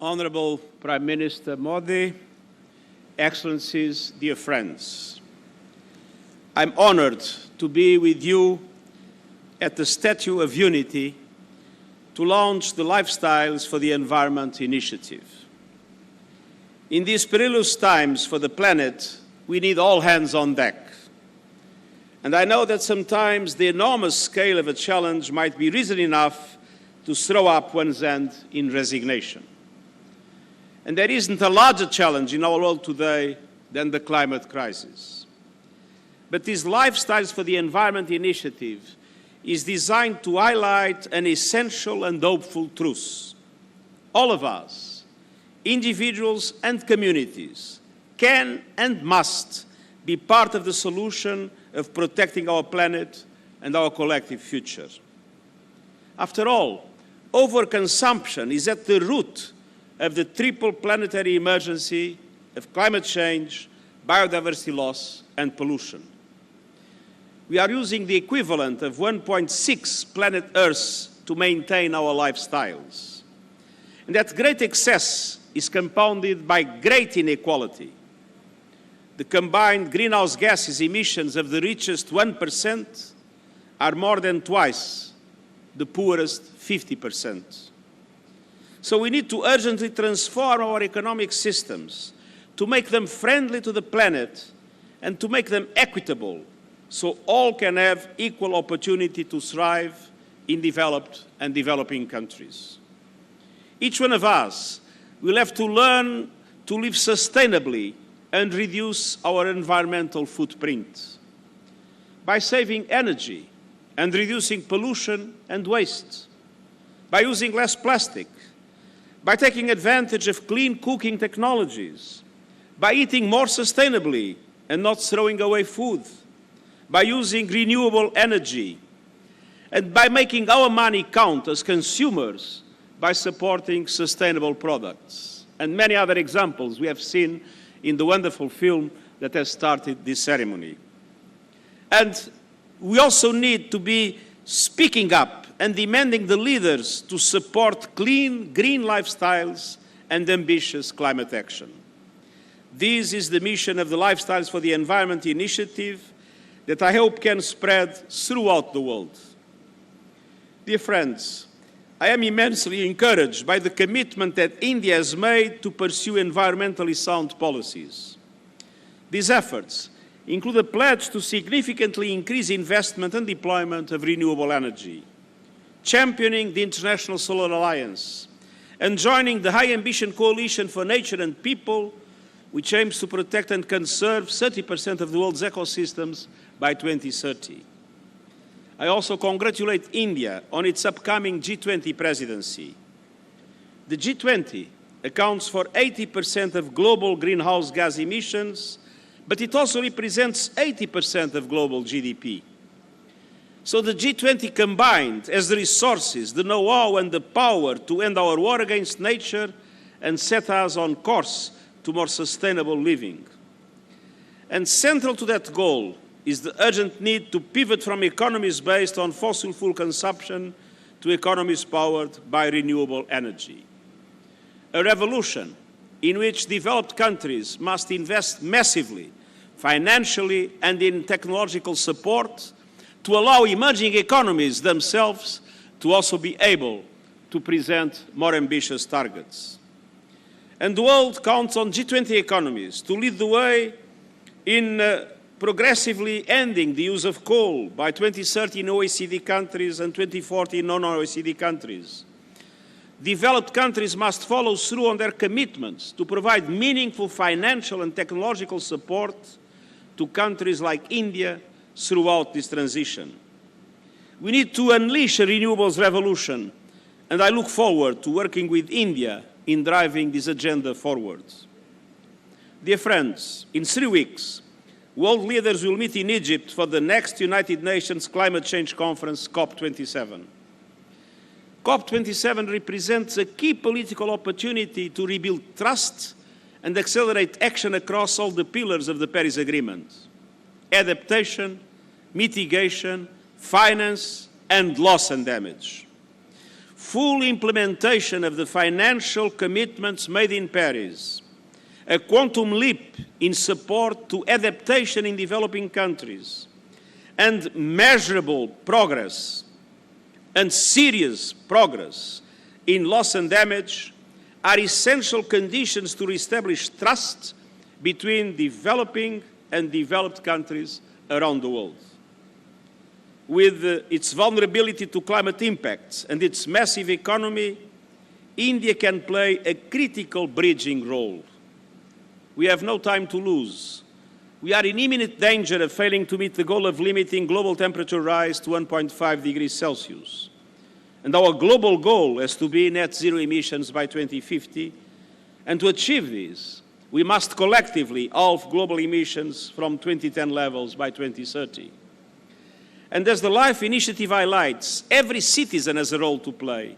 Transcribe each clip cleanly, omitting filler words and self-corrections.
Honorable Prime Minister Modi, Excellencies, dear friends, I'm honored to be with you at the Statue of Unity to launch the Lifestyles for the Environment initiative. In these perilous times for the planet, we need all hands on deck. And I know that sometimes the enormous scale of a challenge might be reason enough to throw up one's hand in resignation. And there isn't a larger challenge in our world today than the climate crisis. But this Lifestyles for the Environment initiative is designed to highlight an essential and hopeful truth. All of us, individuals and communities, can and must be part of the solution of protecting our planet and our collective future. After all, overconsumption is at the root of the triple planetary emergency of climate change, biodiversity loss, and pollution. We are using the equivalent of 1.6 planet Earths to maintain our lifestyles. And that great excess is compounded by great inequality. The combined greenhouse gases emissions of the richest 1% are more than twice the poorest 50%. So we need to urgently transform our economic systems to make them friendly to the planet and to make them equitable so all can have equal opportunity to thrive in developed and developing countries. Each one of us will have to learn to live sustainably and reduce our environmental footprint by saving energy and reducing pollution and waste, by using less plastic, by taking advantage of clean cooking technologies, by eating more sustainably and not throwing away food, by using renewable energy, and by making our money count as consumers by supporting sustainable products. And many other examples we have seen in the wonderful film that has started this ceremony. And we also need to be speaking up and demanding the leaders to support clean, green lifestyles and ambitious climate action. This is the mission of the Lifestyles for the Environment initiative that I hope can spread throughout the world. Dear friends, I am immensely encouraged by the commitment that India has made to pursue environmentally sound policies. These efforts include a pledge to significantly increase investment and deployment of renewable energy, championing the International Solar Alliance, and joining the High Ambition Coalition for Nature and People, which aims to protect and conserve 30% of the world's ecosystems by 2030. I also congratulate India on its upcoming G20 presidency. The G20 accounts for 80% of global greenhouse gas emissions, but it also represents 80% of global GDP. So the G20 combined has the resources, the know-how and the power to end our war against nature and set us on course to more sustainable living. And central to that goal is the urgent need to pivot from economies based on fossil fuel consumption to economies powered by renewable energy. A revolution in which developed countries must invest massively, financially and in technological support to allow emerging economies themselves to also be able to present more ambitious targets. And the world counts on G20 economies to lead the way in progressively ending the use of coal by 2030 in OECD countries and 2040 in non-OECD countries. Developed countries must follow through on their commitments to provide meaningful financial and technological support to countries like India throughout this transition. We need to unleash a renewables revolution, and I look forward to working with India in driving this agenda forward. Dear friends, in 3 weeks, world leaders will meet in Egypt for the next United Nations Climate Change Conference, COP27. COP27 represents a key political opportunity to rebuild trust and accelerate action across all the pillars of the Paris Agreement: adaptation, mitigation, finance, and loss and damage. full implementation of the financial commitments made in Paris, a quantum leap in support to adaptation in developing countries, and measurable progress and serious progress in loss and damage are essential conditions to reestablish trust between developing and developed countries around the world. With its vulnerability to climate impacts and its massive economy, India can play a critical bridging role. We have no time to lose. We are in imminent danger of failing to meet the goal of limiting global temperature rise to 1.5 degrees Celsius. And our global goal has to be net zero emissions by 2050. And to achieve this, we must collectively halve global emissions from 2010 levels by 2030. And as the LIFE initiative highlights, every citizen has a role to play.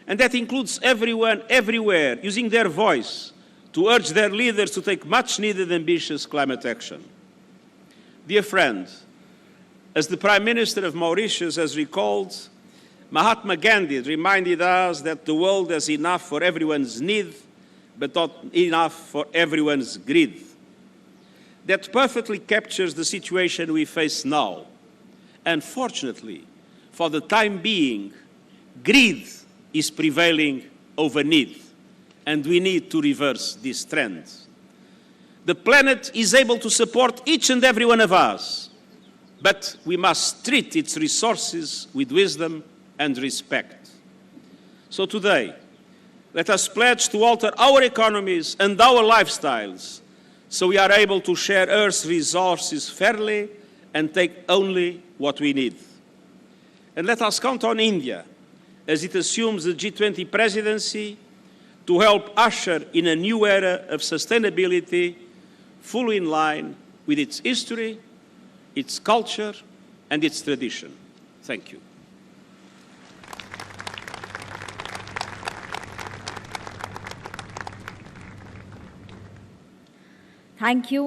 And that includes everyone, everywhere, using their voice to urge their leaders to take much-needed ambitious climate action. Dear friend, as the Prime Minister of Mauritius has recalled, Mahatma Gandhi reminded us that the world has enough for everyone's need, but not enough for everyone's greed. That perfectly captures the situation we face now. Unfortunately, for the time being, greed is prevailing over need, and we need to reverse this trend. The planet is able to support each and every one of us, but we must treat its resources with wisdom and respect. So today, let us pledge to alter our economies and our lifestyles so we are able to share Earth's resources fairly and take only what we need. And let us count on India, as it assumes the G20 presidency, to help usher in a new era of sustainability fully in line with its history, its culture, and its tradition. Thank you. Thank you.